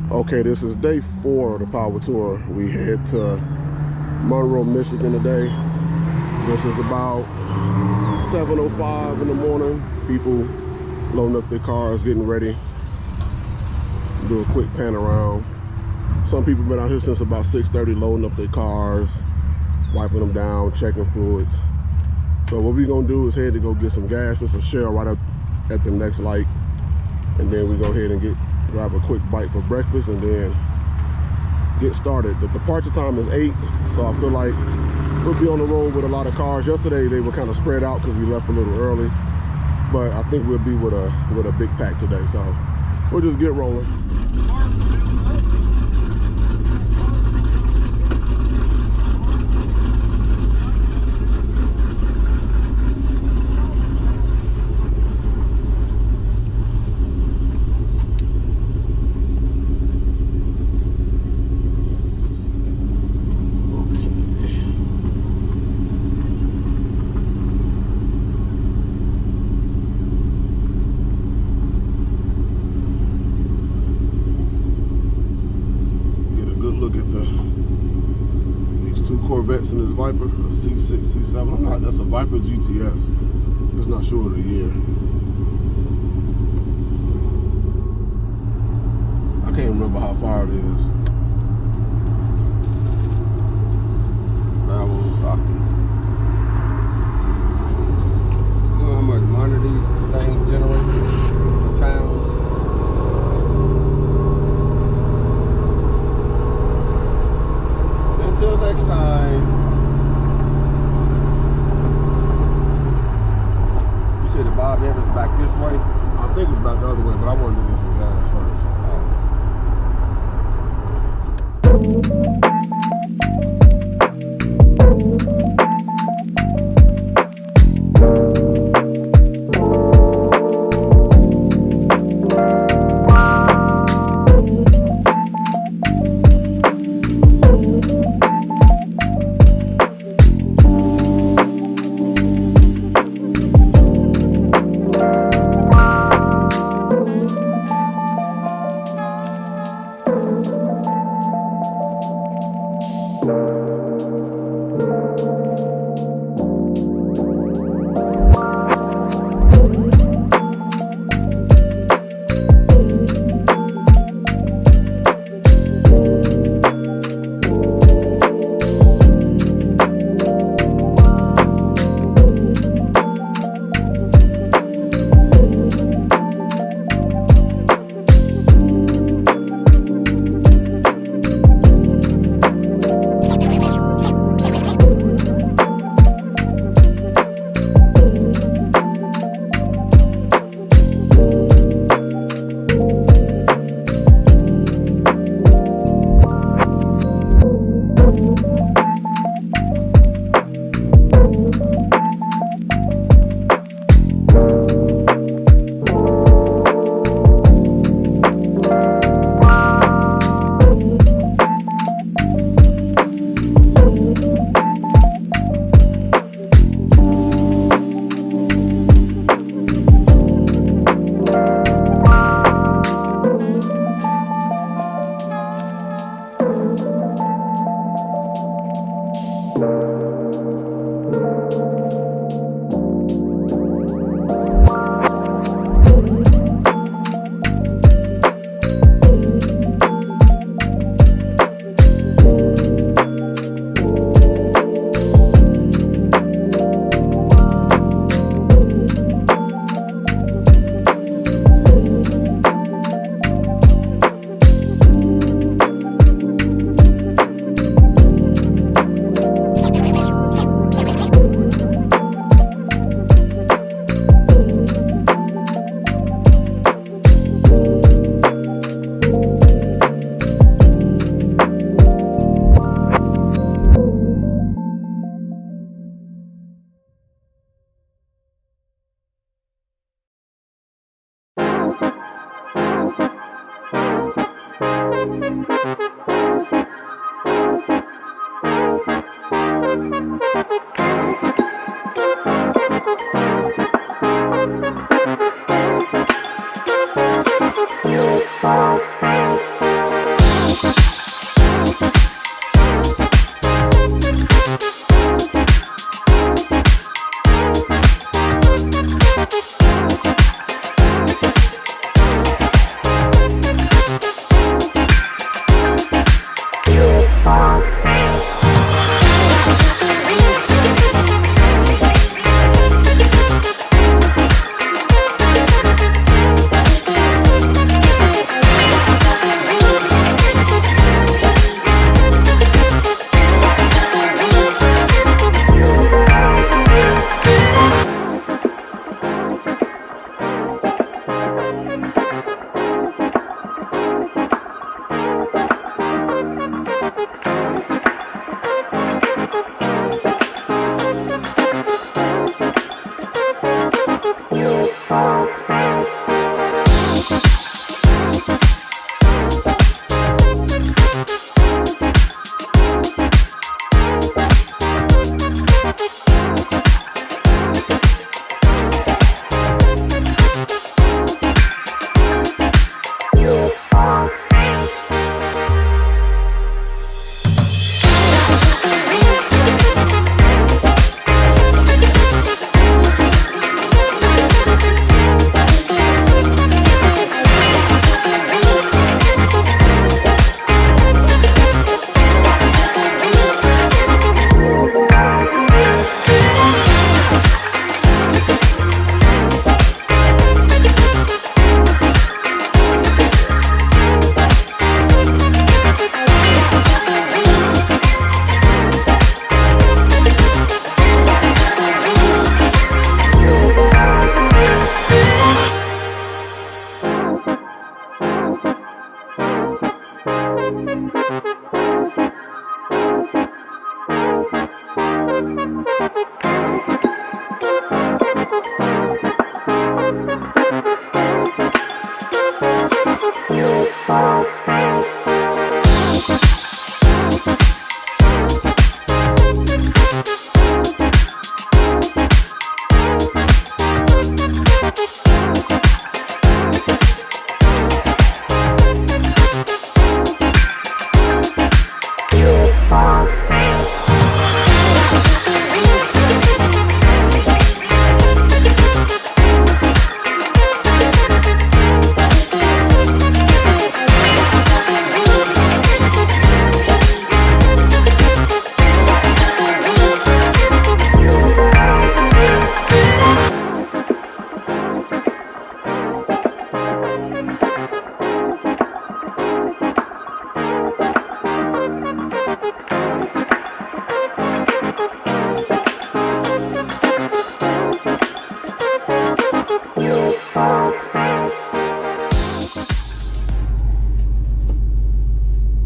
Okay, this is day 4 of the power tour. We head to Monroe, Michigan today. This is about 7:05 in the morning. People loading up their cars, getting ready. Do a quick pan around. Some people been out here since about 6:30 loading up their cars, wiping them down, checking fluids. So what we're gonna do is head to go get some gas. It's a Shell right up at the next light. And then we go ahead and grab a quick bite for breakfast and then get started. The departure time is 8, so I feel like we'll be on the road with a lot of cars. Yesterday they were kind of spread out because we left a little early, but I think we'll be with a big pack today, so we'll just get rolling. Corvettes in this Viper, a C6, C7. That's a Viper GTS. Just not sure of the year. I can't remember how far it is. Kawasaki. You know how much money these things generate for towns? Until next time. You said the Bob Evans back this way? I think it's back the other way, but I wanted to get some gas first.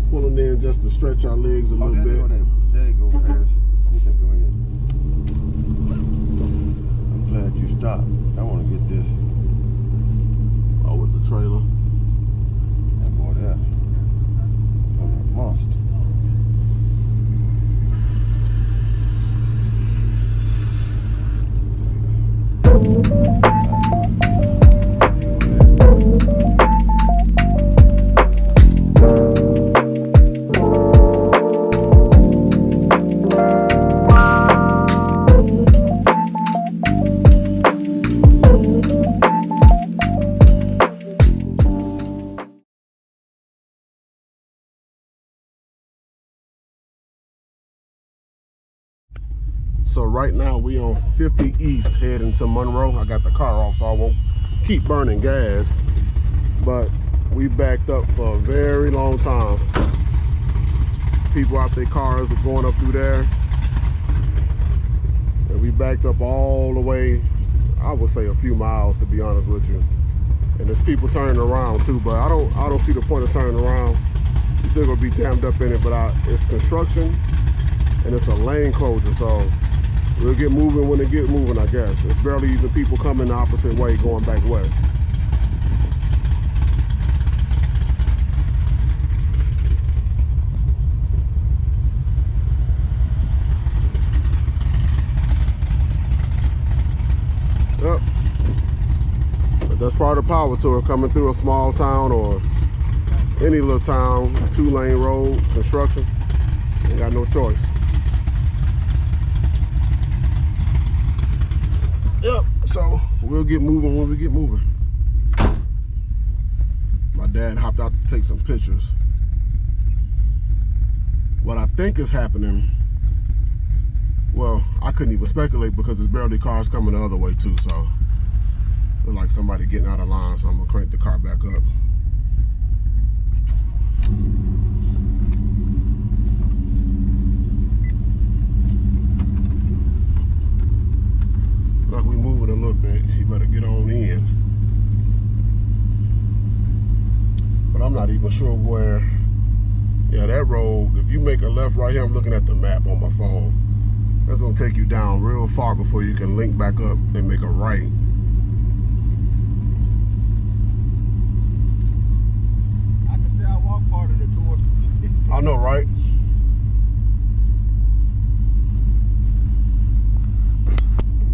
Pulling in just to stretch our legs a little bit. There you go, Paris. You can go ahead. I'm glad you stopped. I want to get this. Oh, with the trailer. That boy there. A must. So right now we on 50 East heading to Monroe. I got the car off so I won't keep burning gas. But we backed up for a very long time. People out their cars are going up through there. And we backed up all the way, I would say a few miles to be honest with you. And there's people turning around too, but I don't see the point of turning around. You're still gonna be jammed up in it, but it's construction and it's a lane closure, so we'll get moving when they get moving, I guess. It's barely even people coming the opposite way going back west. Yep. But that's part of the power tour, coming through a small town or any little town, 2-lane road, construction. Ain't got no choice. Yep, so we'll get moving when we get moving. My dad hopped out to take some pictures. What I think is happening, well, I couldn't even speculate because there's barely cars coming the other way too, so it's like somebody getting out of line, so I'm gonna crank the car back up. Like we moving a little bit, he better get on in. But I'm not even sure where, yeah, that road, if you make a left right here, I'm looking at the map on my phone. That's gonna take you down real far before you can link back up and make a right. I can say I walked part of the tour. I know, right?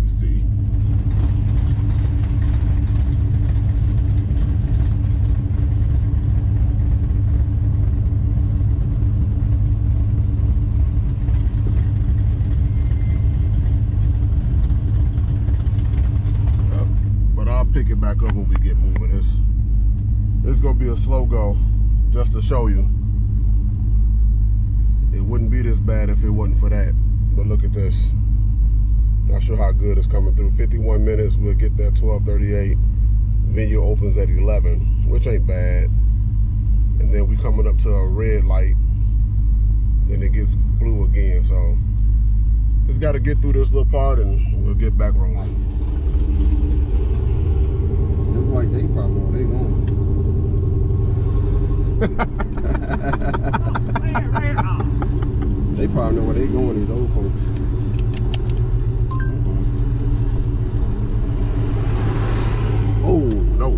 Let's see. Pick it back up when we get moving. It's gonna be a slow go, just to show you. It wouldn't be this bad if it wasn't for that. But look at this. Not sure how good it's coming through. 51 minutes, we'll get there 12:38. Venue opens at 11, which ain't bad. And then we coming up to a red light, then it gets blue again. So just gotta get through this little part and we'll get back rolling. Like they probably know where they going. They probably know where they going, these old folks. Oh, no.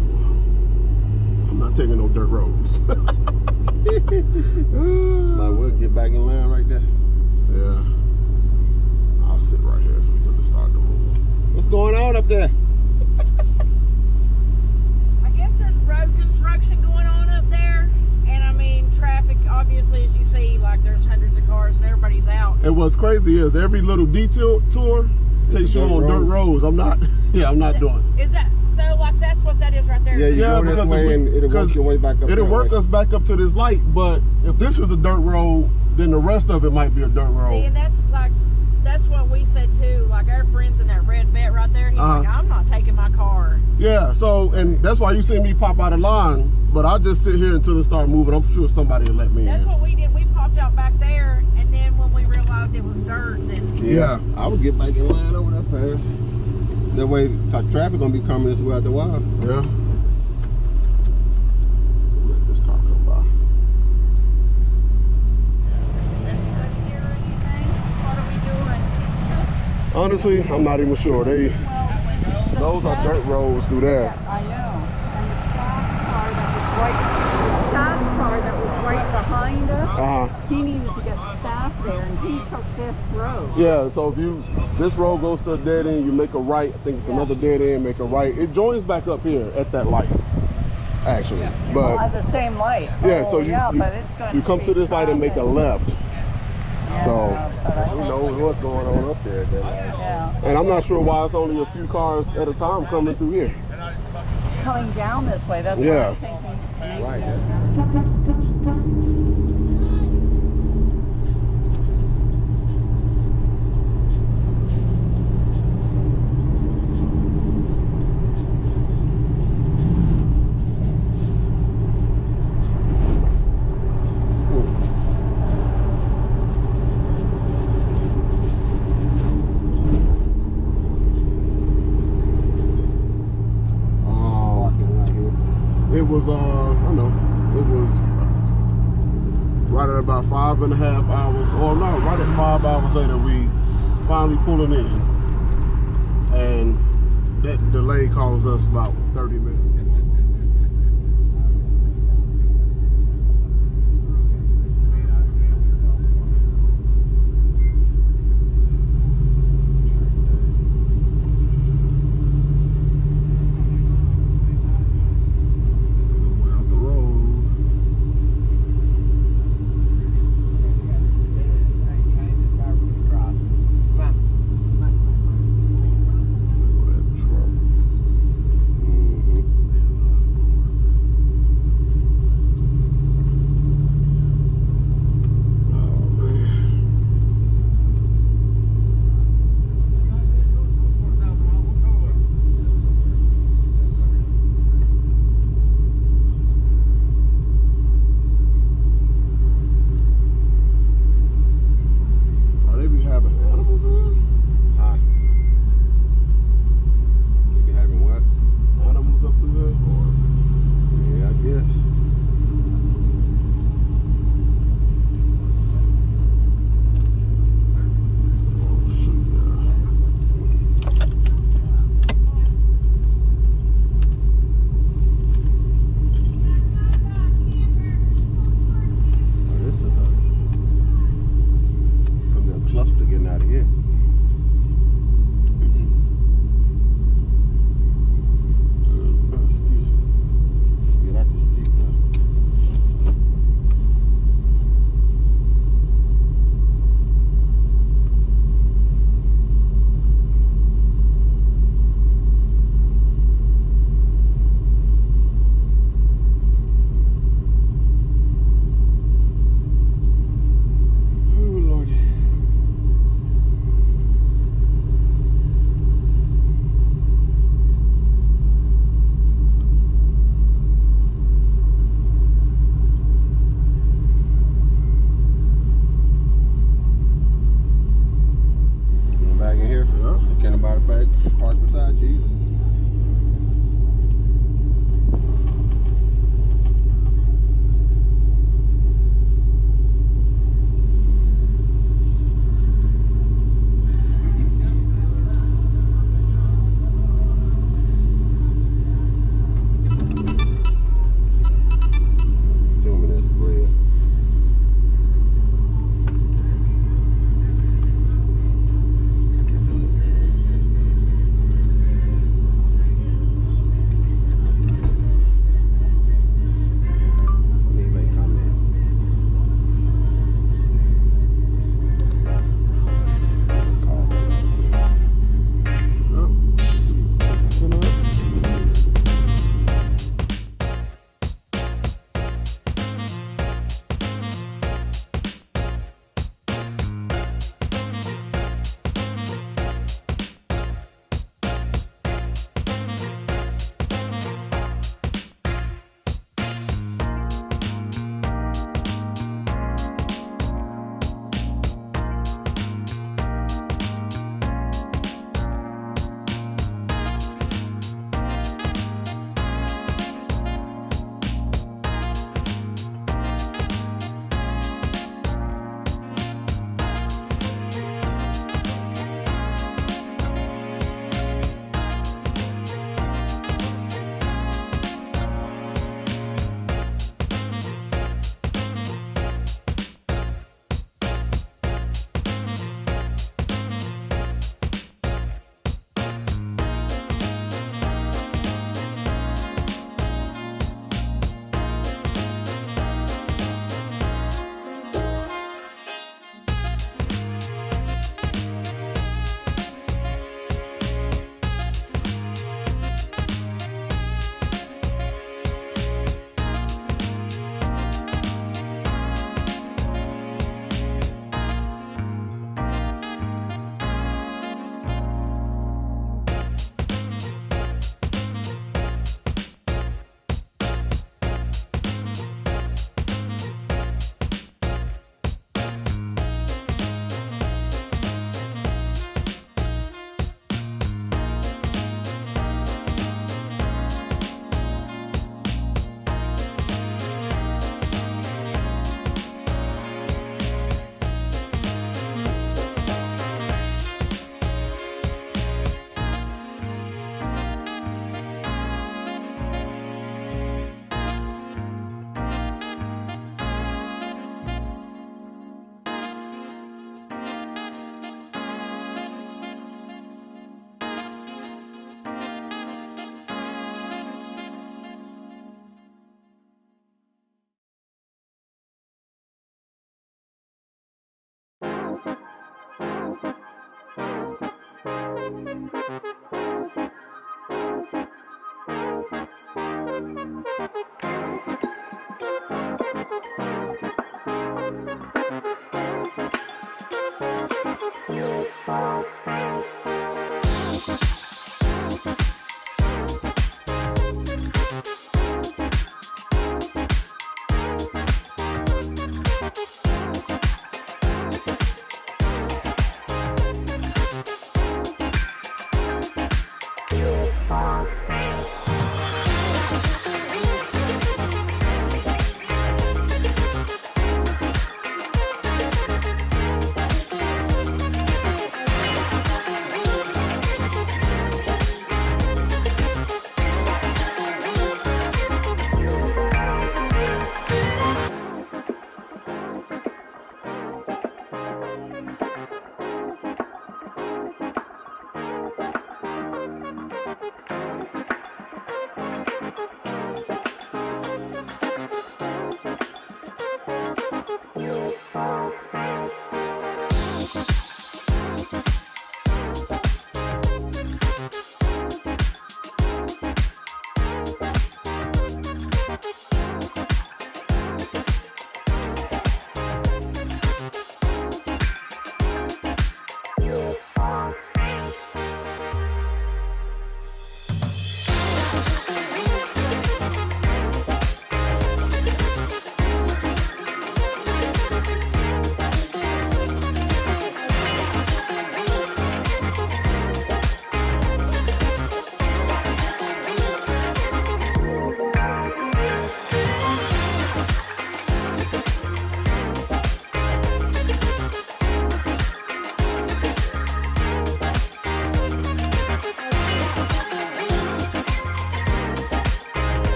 I'm not taking no dirt roads. Might well get back in line right there. Yeah. I'll sit right here until they start to move. What's going on up there? I guess there's road construction going on up there. And I mean, traffic, obviously, as you see, like there's hundreds of cars and everybody's out. And what's crazy is every little detour takes you on dirt roads. I'm not doing it. Is that, so like that's what that is right there? Yeah, you go this way and it'll work your way back up. It'll work us back up to this light, but if this is a dirt road, then the rest of it might be a dirt road. See, and that's what we said too. Like our friends in that red vet right there, he's like, I'm not taking my car. Yeah, so, and that's why you see me pop out of line, but I'll just sit here until it start moving. I'm sure somebody will let me That's in. what we did. We popped out back there, and then when we realized it was dirt, then Yeah. I would get back in line over that pass. That way, cause traffic gonna be coming this way after a while. Yeah. Let this car come by. what are we doing? Honestly, I'm not even sure. Those are dirt roads through there. I know. And the staff car that was right behind us, he needed to get staff there, and he took this road. Yeah, so if this road goes to a dead end, you make a right. I think it's another dead end, make a right. It joins back up here at that light, actually. But At the same light. yeah, so but it's going you come to this light and make a left. Yeah, So Who knows what's going on up there at that light? yeah. and I'm not sure why it's only a few cars at a time coming through here. Coming down this way, that's Yeah. what I'm thinking. Right. It was, I know, it was right at about 5.5 hours, or no, right at 5 hours later, we finally pulling in. And that delay caused us about 30 minutes.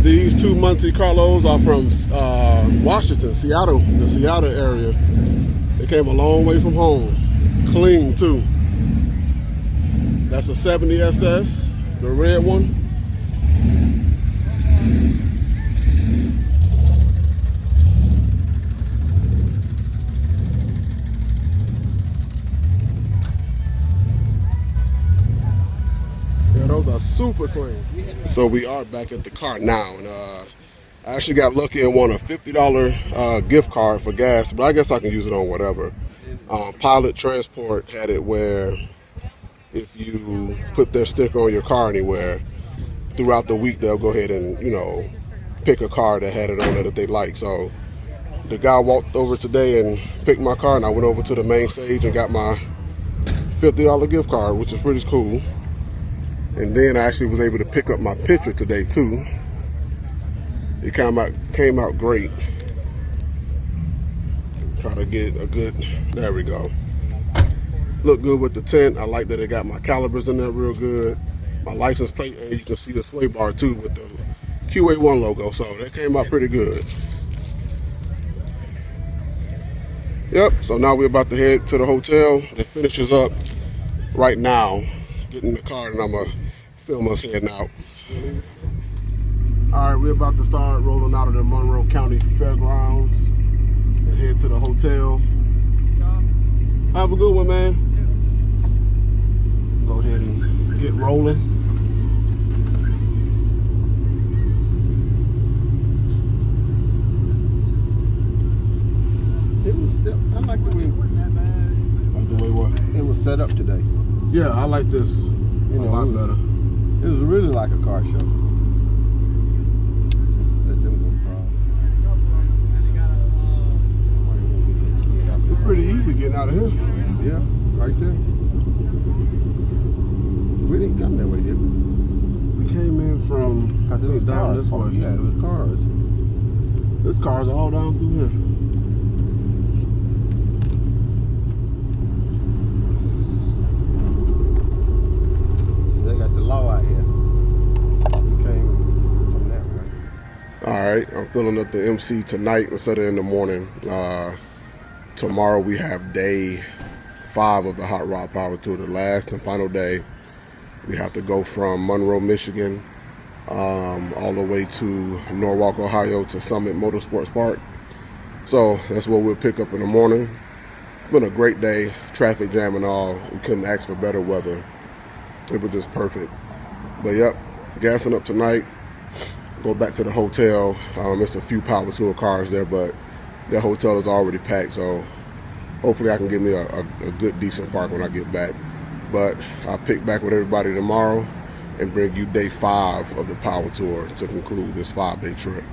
These two Monte Carlos are from Washington, Seattle, the Seattle area. They came a long way from home. Clean too. That's a 70 SS, the red one. Yeah, those are super clean. So we are back at the car now, and I actually got lucky and won a $50 gift card for gas, but I guess I can use it on whatever. Pilot Transport had it where if you put their sticker on your car anywhere, throughout the week they'll go ahead and, you know, pick a car that had it on it that they like. So the guy walked over today and picked my car, and I went over to the main stage and got my $50 gift card, which is pretty cool. And then I actually was able to pick up my picture today too. It came out great. Try to get a good, there we go. Look good with the tint. I like that it got my calibers in there real good. My license plate, and you can see the sway bar too with the QA1 logo. So that came out pretty good. Yep, so now we're about to head to the hotel. It finishes up right now, getting in the car, and I'm gonna film us heading out. All right, we're about to start rolling out of the Monroe County Fairgrounds and head to the hotel. Have a good one, man. Go ahead and get rolling. It was. I like the way. Like the way what? It was set up today. Yeah, I like this. You know, a lot better. It was really like a car show. We getting out of here. Yeah, right there. We didn't come that way, did we? We came in from, I think it's down this way. Yeah, it was cars. There's cars all down through here. So they got the law out here. We came from that way. All right, I'm filling up the MC tonight instead of in the morning. Tomorrow we have day 5 of the Hot Rod Power Tour, the last and final day. We have to go from Monroe, Michigan, all the way to Norwalk, Ohio to Summit Motorsports Park. So that's what we'll pick up in the morning. It's been a great day, traffic jam and all. We couldn't ask for better weather. It was just perfect. But yep, gassing up tonight. Go back to the hotel. It's a few Power Tour cars there, but that hotel is already packed, so hopefully I can get me a good, decent park when I get back. But I'll pick back with everybody tomorrow and bring you day 5 of the Power Tour to conclude this 5-day trip.